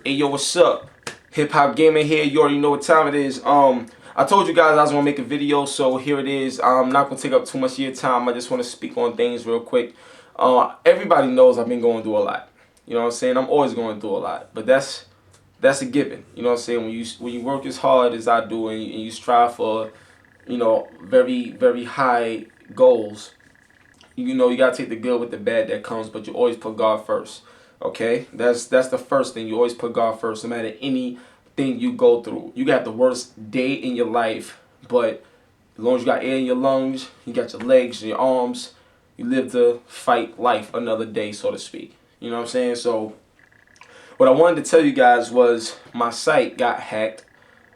Hey yo, what's up? HipHopGamer here. You already know what time it is. I told you guys I was gonna make a video, so here it is. I'm not gonna take up too much of your time. I just want to speak on things real quick. Everybody knows I've been going through a lot. You know what I'm saying? I'm always going through a lot, but that's a given. You know what I'm saying? When you work as hard as I do and you strive for, very high goals, you gotta take the good with the bad that comes, but you always put God first. Okay, that's the first thing. You always put God first, no matter anything you go through. You got the worst day in your life, but as long as you got air in your lungs, you got your legs, your arms, you live to fight life another day, so to speak. You know what I'm saying? So what I wanted to tell you guys was my site got hacked.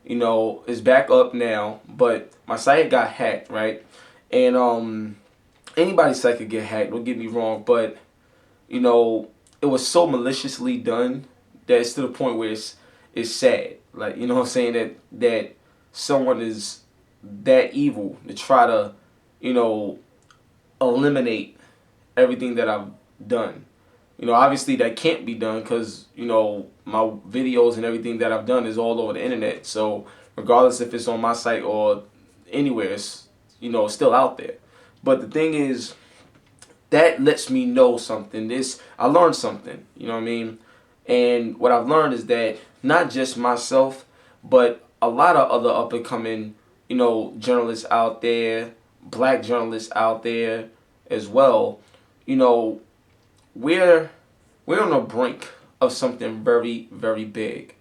It's back up now, but my site got hacked, right? And anybody's site could get hacked, don't get me wrong, but you know, it was so maliciously done that it's to the point where it's sad. Like, you know what I'm saying, that someone is that evil to try to, you know, eliminate everything that I've done. Obviously that can't be done because, my videos and everything that I've done is all over the internet. So regardless if it's on my site or anywhere, it's still out there. But the thing is, that lets me know something. I learned something, you know what I mean? And what I've learned is that not just myself, but a lot of other up and coming, journalists out there, black journalists out there as well, you know, we're we're on the brink of something very, very big.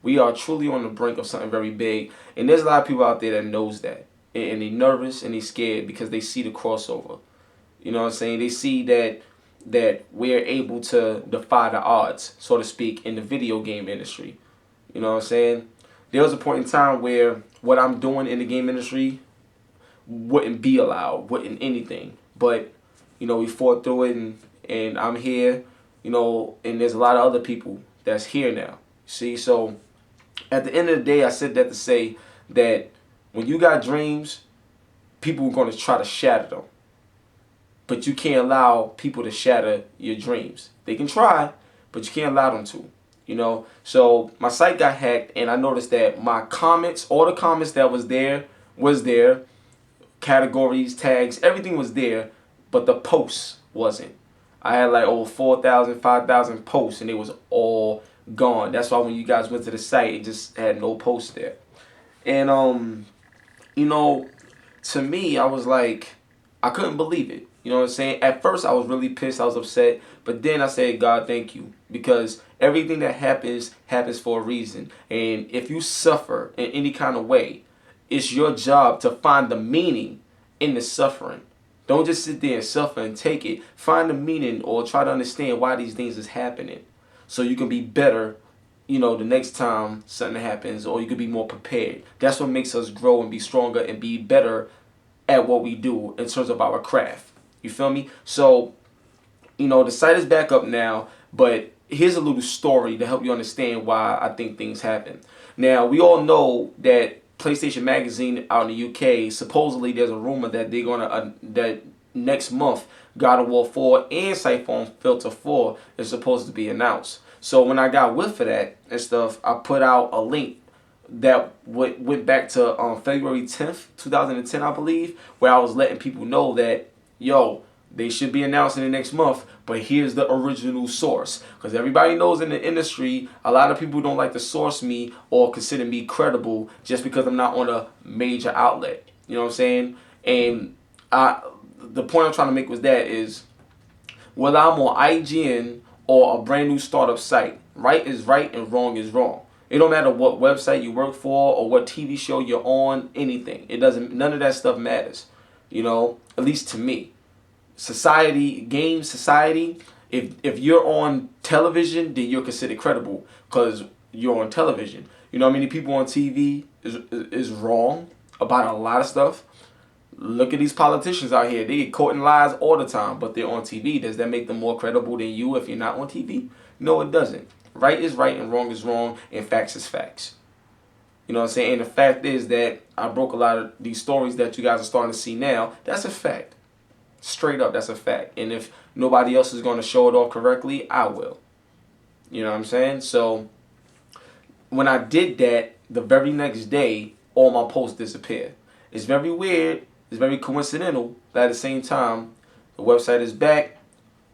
We are truly on the brink of something very big. And there's a lot of people out there that knows that. And they're nervous and they're scared because they see the crossover. You know what I'm saying? They see that we're able to defy the odds, so to speak, in the video game industry. You know what I'm saying? There was a point in time where what I'm doing in the game industry wouldn't be allowed, wouldn't anything. But, we fought through it and I'm here, and there's a lot of other people that's here now. See, so at the end of the day, I said that to say that when you got dreams, people are going to try to shatter them. But you can't allow people to shatter your dreams. They can try, but you can't allow them to. So my site got hacked, and I noticed that my comments, all the comments that was there, categories, tags, everything was there, but the posts wasn't. I had like over 4,000, 5,000 posts, and it was all gone. That's why when you guys went to the site, it just had no posts there. And you know, to me, I was like, I couldn't believe it. You know what I'm saying? At first, I was really pissed. I was upset. But then I said, God, thank you. Because everything that happens for a reason. And if you suffer in any kind of way, it's your job to find the meaning in the suffering. Don't just sit there and suffer and take it. Find the meaning or try to understand why these things is happening. So you can be better, the next time something happens, or you could be more prepared. That's what makes us grow and be stronger and be better at what we do in terms of our craft. You feel me? So, the site is back up now, but here's a little story to help you understand why I think things happen. Now, we all know that PlayStation Magazine out in the UK, supposedly there's a rumor that they're going to, that next month, God of War 4 and Siphon Filter 4 is supposed to be announced. So when I got whiff for that and stuff, I put out a link that went back to February 10th, 2010, I believe, where I was letting people know that, yo, they should be announcing it next month, but here's the original source. Because everybody knows in the industry, a lot of people don't like to source me or consider me credible just because I'm not on a major outlet. You know what I'm saying? And the point I'm trying to make was that is, whether I'm on IGN or a brand new startup site, right is right and wrong is wrong. It don't matter what website you work for or what TV show you're on, anything. It doesn't, none of that stuff matters. At least to me. Game society, if you're on television, then you're considered credible because you're on television. You know how many people on TV is wrong about a lot of stuff? Look at these politicians out here. They get caught in lies all the time, but they're on TV. Does that make them more credible than you if you're not on TV? No, it doesn't. Right is right and wrong is wrong, and facts is facts. You know what I'm saying? And the fact is that I broke a lot of these stories that you guys are starting to see now. That's a fact. Straight up, that's a fact. And if nobody else is going to show it off correctly, I will. You know what I'm saying? So when I did that, the very next day, all my posts disappeared. It's very weird. It's very coincidental. But at the same time, the website is back.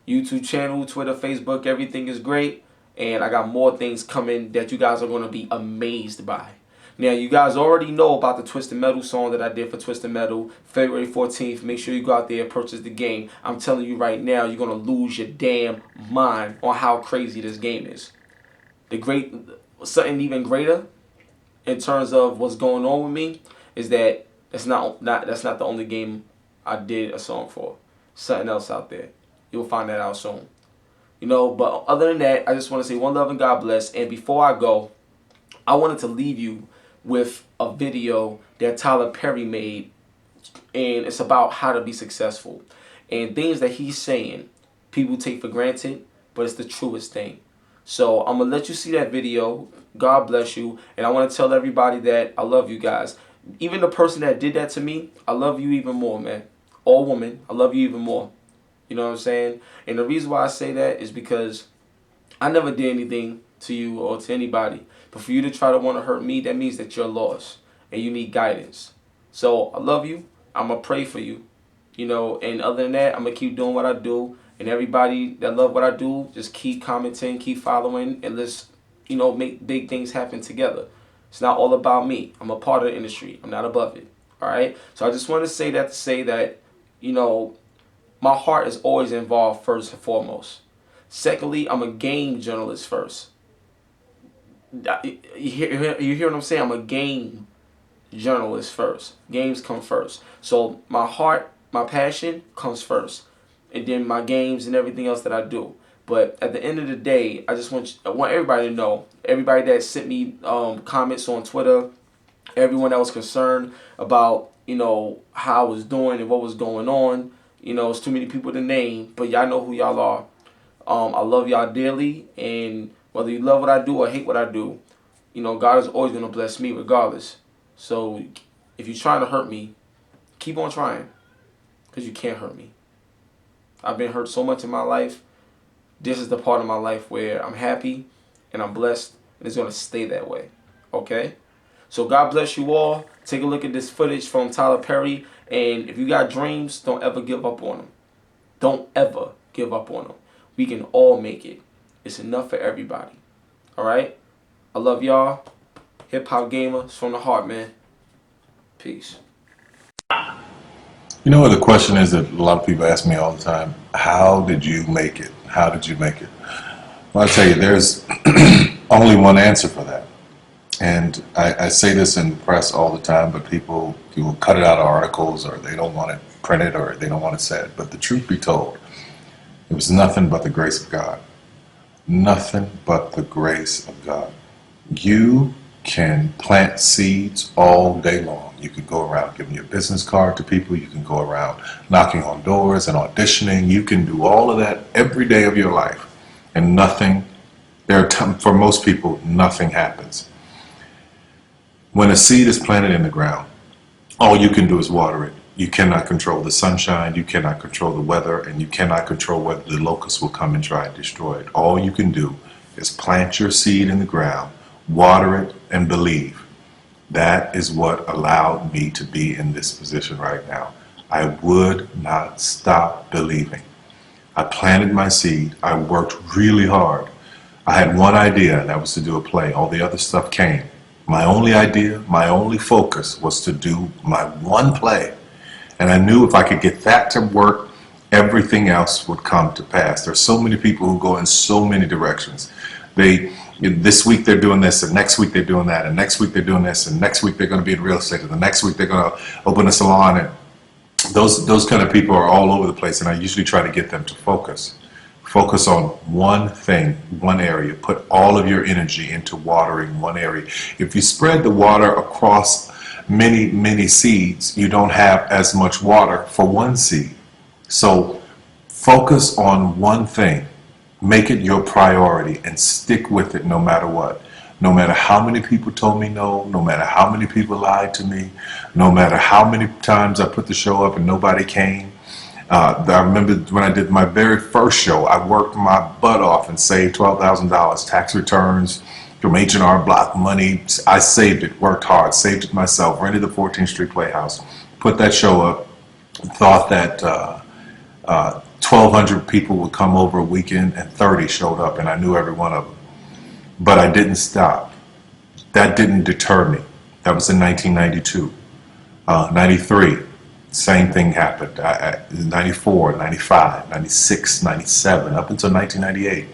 YouTube channel, Twitter, Facebook, everything is great. And I got more things coming that you guys are going to be amazed by. Now, you guys already know about the Twisted Metal song that I did for Twisted Metal, February 14th. Make sure you go out there and purchase the game. I'm telling you right now, you're going to lose your damn mind on how crazy this game is. Something even greater in terms of what's going on with me is that that's not the only game I did a song for. Something else out there. You'll find that out soon. But other than that, I just want to say one love and God bless. And before I go, I wanted to leave you with a video that Tyler Perry made, and it's about how to be successful. And things that he's saying, people take for granted, but it's the truest thing. So I'm going to let you see that video. God bless you. And I want to tell everybody that I love you guys. Even the person that did that to me, I love you even more, man. Or woman, I love you even more. You know what I'm saying? And the reason why I say that is because I never did anything to you or to anybody. But for you to try to want to hurt me, that means that you're lost and you need guidance. So I love you. I'm going to pray for you. And other than that, I'm going to keep doing what I do. And everybody that love what I do, just keep commenting, keep following, and let's, make big things happen together. It's not all about me. I'm a part of the industry. I'm not above it. All right? So I just want to say that, my heart is always involved first and foremost. Secondly, I'm a game journalist first. You hear what I'm saying? I'm a game journalist first. Games come first. So my heart, my passion comes first. And then my games and everything else that I do. But at the end of the day, I want everybody to know, everybody that sent me comments on Twitter, everyone that was concerned about, how I was doing and what was going on. It's too many people to name, but y'all know who y'all are. I love y'all dearly, and whether you love what I do or hate what I do, God is always going to bless me regardless. So if you're trying to hurt me, keep on trying, because you can't hurt me. I've been hurt so much in my life. This is the part of my life where I'm happy and I'm blessed, and it's going to stay that way. Okay? So God bless you all. Take a look at this footage from Tyler Perry. And if you got dreams, don't ever give up on them. Don't ever give up on them. We can all make it. It's enough for everybody. All right? I love y'all. HipHopGamer. It's from the heart, man. Peace. You know what the question is that a lot of people ask me all the time? How did you make it? How did you make it? Well, I tell you, there's only one answer for that. And I say this in the press all the time, but people will cut it out of articles, or they don't want it printed, or they don't want it said. But the truth be told, it was nothing but the grace of God. Nothing but the grace of God. You can plant seeds all day long. You could go around giving your business card to people. You can go around knocking on doors and auditioning. You can do all of that every day of your life. And nothing, for most people, nothing happens. When a seed is planted in the ground, all you can do is water it. You cannot control the sunshine, you cannot control the weather, and you cannot control whether the locusts will come and try and destroy it. All you can do is plant your seed in the ground, water it, and believe. That is what allowed me to be in this position right now. I would not stop believing. I planted my seed. I worked really hard. I had one idea, and that was to do a play. All the other stuff came. My only idea, my only focus was to do my one play. And I knew if I could get that to work, everything else would come to pass. There's so many people who go in so many directions. This week they're doing this, and next week they're doing that, and next week they're doing this, and next week they're going to be in real estate, and the next week they're going to open a salon. And those kind of people are all over the place, and I usually try to get them to focus. Focus on one thing, one area. Put all of your energy into watering one area. If you spread the water across many, many seeds, you don't have as much water for one seed. So focus on one thing. Make it your priority and stick with it no matter what. No matter how many people told me no, no matter how many people lied to me, no matter how many times I put the show up and nobody came, I remember when I did my very first show, I worked my butt off and saved $12,000, tax returns from H&R Block money. I saved it, worked hard, saved it myself, rented the 14th Street Playhouse, put that show up, thought that 1,200 people would come over a weekend, and 30 showed up, and I knew every one of them. But I didn't stop. That didn't deter me. That was in 1992. 93, same thing happened. 94, 95, 96, 97, up until 1998.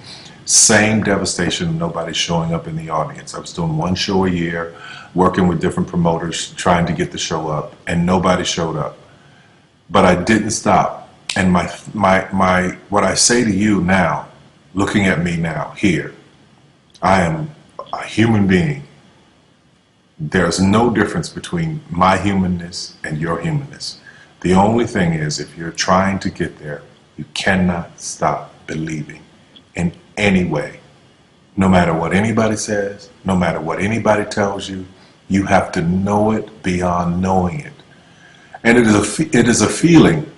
Same devastation, nobody showing up in the audience. I was doing one show a year, working with different promoters, trying to get the show up, and nobody showed up. But I didn't stop. And what I say to you now, looking at me now, here, I am a human being. There's no difference between my humanness and your humanness. The only thing is, if you're trying to get there, you cannot stop believing in any way. No matter what anybody says, no matter what anybody tells you, you have to know it beyond knowing it. And it is a feeling.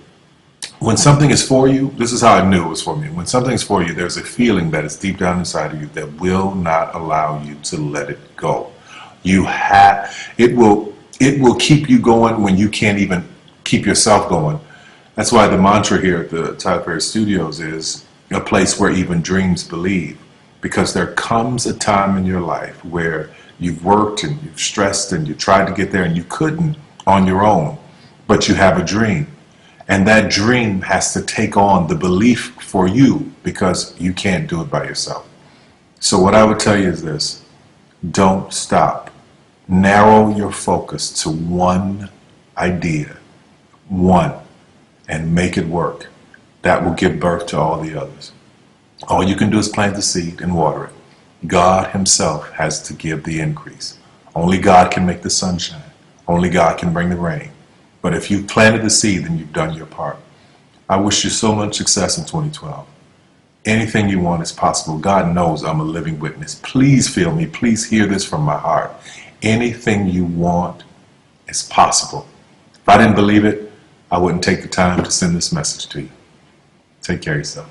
When something is for you, this is how I knew it was for me. When something is for you, there's a feeling that is deep down inside of you that will not allow you to let it go. It will keep you going when you can't even keep yourself going. That's why the mantra here at the Tyler Perry Studios is a place where even dreams believe. Because there comes a time in your life where you've worked and you've stressed and you tried to get there and you couldn't on your own, but you have a dream. And that dream has to take on the belief for you because you can't do it by yourself. So what I would tell you is this: don't stop. Narrow your focus to one idea, one, and make it work. That will give birth to all the others. All you can do is plant the seed and water it. God himself has to give the increase. Only God can make the sunshine. Only God can bring the rain. But if you've planted the seed, then you've done your part. I wish you so much success in 2012. Anything you want is possible. God knows I'm a living witness. Please feel me. Please hear this from my heart. Anything you want is possible. If I didn't believe it, I wouldn't take the time to send this message to you. Take care of yourself.